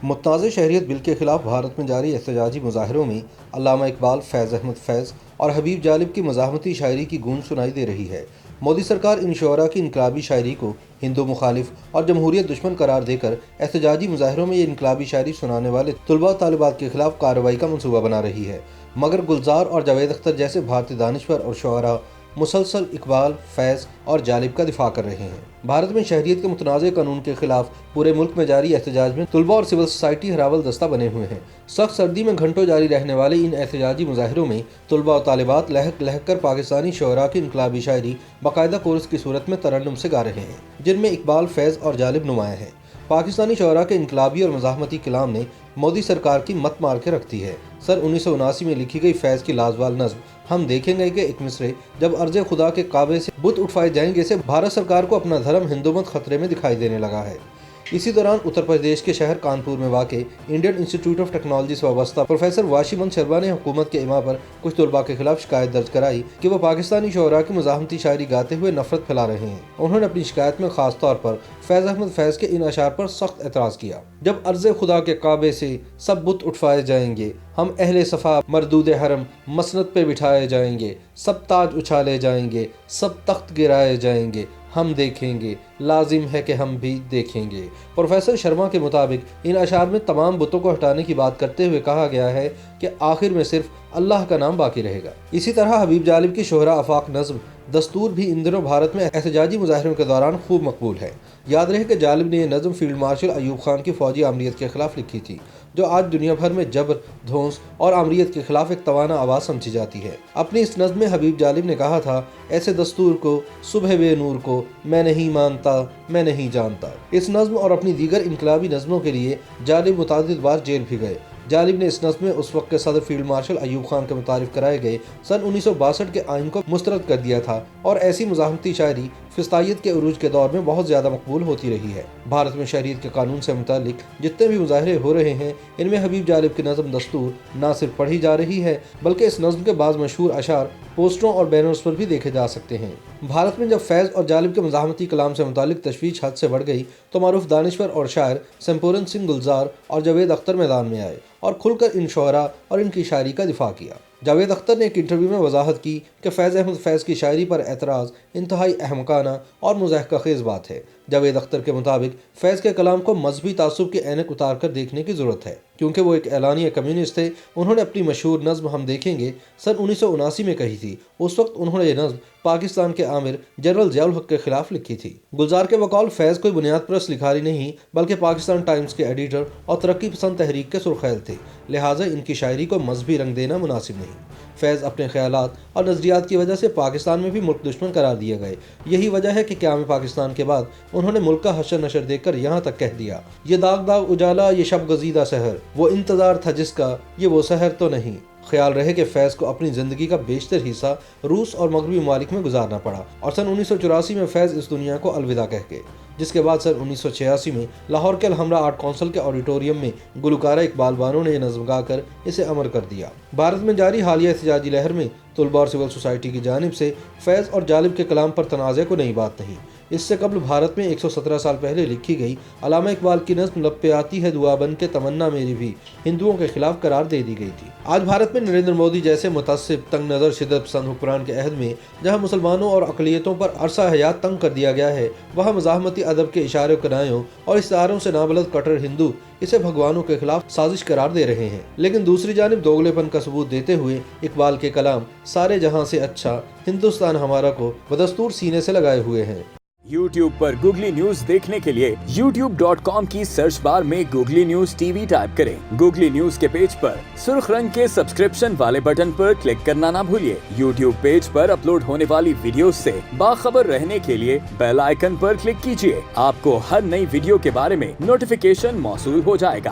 متنازع شہریت بل کے خلاف بھارت میں جاری احتجاجی مظاہروں میں علامہ اقبال، فیض احمد فیض اور حبیب جالب کی مزاحمتی شاعری کی گونج سنائی دے رہی ہے۔ مودی سرکار ان شعراء کی انقلابی شاعری کو ہندو مخالف اور جمہوریت دشمن قرار دے کر احتجاجی مظاہروں میں یہ انقلابی شاعری سنانے والے طلباء و طالبات کے خلاف کارروائی کا منصوبہ بنا رہی ہے، مگر گلزار اور جاوید اختر جیسے بھارتی دانشور اور شعراء مسلسل اقبال، فیض اور جالب کا دفاع کر رہے ہیں۔ بھارت میں شہریت کے متنازع قانون کے خلاف پورے ملک میں جاری احتجاج میں طلباء اور سول سوسائٹی ہراول دستہ بنے ہوئے ہیں۔ سخت سردی میں گھنٹوں جاری رہنے والے ان احتجاجی مظاہروں میں طلباء و طالبات لہک لہک کر پاکستانی شعراء کی انقلابی شاعری باقاعدہ کورس کی صورت میں ترنم سے گا رہے ہیں، جن میں اقبال، فیض اور جالب نمایاں ہیں۔ پاکستانی شعراء کے انقلابی اور مزاحمتی کلام نے مودی سرکار کی مت مار کے رکھ دی ہے۔ سن 1979 میں لکھی گئی فیض کی لازوال نظم ہم دیکھیں گے کہ ایک مصرے جب ارض خدا کے کعبے سے بت اٹھوائے جائیں گے سے بھارت سرکار کو اپنا دھرم ہندو مت خطرے میں دکھائی دینے لگا ہے۔ اسی دوران اتر پردیش کے شہر کانپور میں واقع انڈین انسٹی ٹیوٹ آف ٹیکنالوجی سے وابستہ پروفیسر واشیمن شرما نے حکومت کے اما پر کچھ طلباء کے خلاف شکایت درج کرائی کہ وہ پاکستانی شعراء کی مزاحمتی شاعری گاتے ہوئے نفرت پھیلا رہے ہیں۔ انہوں نے اپنی شکایت میں خاص طور پر فیض احمد فیض کے ان اشعار پر سخت اعتراض کیا۔ جب ارض خدا کے کعبے سے سب بت اٹھوائے جائیں گے، ہم اہل صفا مردود حرم مسند پہ بٹھائے جائیں گے، سب تاج اچھالے جائیں گے، سب تخت گرائے جائیں گے، ہم دیکھیں گے، لازم ہے کہ ہم بھی دیکھیں گے۔ پروفیسر شرما کے مطابق ان اشعار میں تمام بتوں کو ہٹانے کی بات کرتے ہوئے کہا گیا ہے کہ آخر میں صرف اللہ کا نام باقی رہے گا۔ اسی طرح حبیب جالب کی شہرا آفاق نظم دستور بھی ان دنوں بھارت میں احتجاجی مظاہروں کے دوران خوب مقبول ہے۔ یاد رہے کہ جالب نے یہ نظم فیلڈ مارشل ایوب خان کی فوجی آمریت کے خلاف لکھی تھی، جو آج دنیا بھر میں جبر، دھونس اور آمریت کے خلاف ایک توانا آواز سمجھی جاتی ہے۔ اپنی اس نظم میں حبیب جالب نے کہا تھا، ایسے دستور کو، صبح بے نور کو میں نہیں مانتا، میں نہیں جانتا۔ اس نظم اور اپنی دیگر انقلابی نظموں کے لیے جالب متعدد بار جیل بھی گئے۔ جالب نے اس نظم میں اس وقت کے صدر فیلڈ مارشل ایوب خان کے متعارف کرائے گئے سن 1962 کے آئین کو مسترد کر دیا تھا، اور ایسی مزاحمتی شاعری فسطائیت کے عروج کے دور میں بہت زیادہ مقبول ہوتی رہی ہے۔ بھارت میں شہریت کے قانون سے متعلق جتنے بھی مظاہرے ہو رہے ہیں، ان میں حبیب جالب کی نظم دستور نہ صرف پڑھی جا رہی ہے، بلکہ اس نظم کے بعض مشہور اشعار پوسٹروں اور بینرز پر بھی دیکھے جا سکتے ہیں۔ بھارت میں جب فیض اور جالب کے مزاحمتی کلام سے متعلق تشویش حد سے بڑھ گئی تو معروف دانشور اور شاعر سمپورن سنگھ گلزار اور جاوید اختر میدان میں آئے اور کھل کر ان شعراء اور ان کی شاعری کا دفاع کیا۔ جاوید اختر نے ایک انٹرویو میں وضاحت کی کہ فیض احمد فیض کی شاعری پر اعتراض انتہائی احمقانہ اور مضحکہ خیز بات ہے۔ جاوید اختر کے مطابق فیض کے کلام کو مذہبی تعصب کے عینک اتار کر دیکھنے کی ضرورت ہے، کیونکہ وہ ایک اعلانیہ کمیونسٹ تھے۔ انہوں نے اپنی مشہور نظم ہم دیکھیں گے سن 1979 میں کہی تھی۔ اس وقت انہوں نے یہ نظم پاکستان کے آمر جنرل ضیاء الحق کے خلاف لکھی تھی۔ گلزار کے بقول فیض کوئی بنیاد پرست لکھاری نہیں، بلکہ پاکستان ٹائمز کے ایڈیٹر اور ترقی پسند تحریک کے سرخیل تھے، لہٰذا ان کی شاعری کو مذہبی رنگ دینا مناسب نہیں۔ فیض اپنے خیالات اور نظریات کی وجہ سے پاکستان میں بھی ملک دشمن قرار دیے گئے۔ یہی وجہ ہے کہ قیام پاکستان کے بعد انہوں نے ملک کا حشر نشر دیکھ کر یہاں تک کہہ دیا، یہ داغ داغ اجالا، یہ شب گزیدہ سحر، وہ انتظار تھا جس کا، یہ وہ سحر تو نہیں۔ خیال رہے کہ فیض کو اپنی زندگی کا بیشتر حصہ روس اور مغربی ممالک میں گزارنا پڑا، اور سن 1984 میں فیض اس دنیا کو الوداع کہہ گئے، جس کے بعد سن 1986 میں لاہور کے الحمرا آرٹ کونسل کے آڈیٹوریم میں گلوکارہ اقبال بانو نے یہ نظم گا کر اسے امر کر دیا۔ بھارت میں جاری حالیہ احتجاجی لہر میں طلباء اور سول سوسائٹی کی جانب سے فیض اور جالب کے کلام پر تنازع کو نئی بات نہیں۔ اس سے قبل بھارت میں 117 سال پہلے لکھی گئی علامہ اقبال کی نظم لب پہ آتی ہے دعا بن کے تمنا میری بھی ہندوؤں کے خلاف قرار دے دی گئی تھی۔ آج بھارت میں نریندر مودی جیسے متعصب، تنگ نظر، شدت پسند حکمران کے عہد میں جہاں مسلمانوں اور اقلیتوں پر عرصہ حیات تنگ کر دیا گیا ہے، وہاں مزاحمتی ادب کے اشارے کنایوں اور استعاروں سے نابلد کٹر ہندو اسے بھگوانوں کے خلاف سازش قرار دے رہے ہیں، لیکن دوسری جانب دوگلے پن کا ثبوت دیتے ہوئے اقبال کے کلام سارے جہاں سے اچھا ہندوستان ہمارا کو بدستور سینے سے لگائے ہوئے ہیں۔ یوٹیوب پر گوگلی نیوز دیکھنے کے لیے youtube.com کی سرچ بار میں googly news T V type کریں۔ گوگلی نیوز کے پیج پر سرخ رنگ کے سبسکرپشن والے بٹن پر کلک کرنا نہ بھولیے۔ یوٹیوب پیج پر اپلوڈ ہونے والی ویڈیوز سے باخبر رہنے کے لیے بیل آئیکن پر کلک کیجیے۔ آپ کو ہر نئی ویڈیو کے بارے میں نوٹیفیکیشن موصول ہو جائے گا۔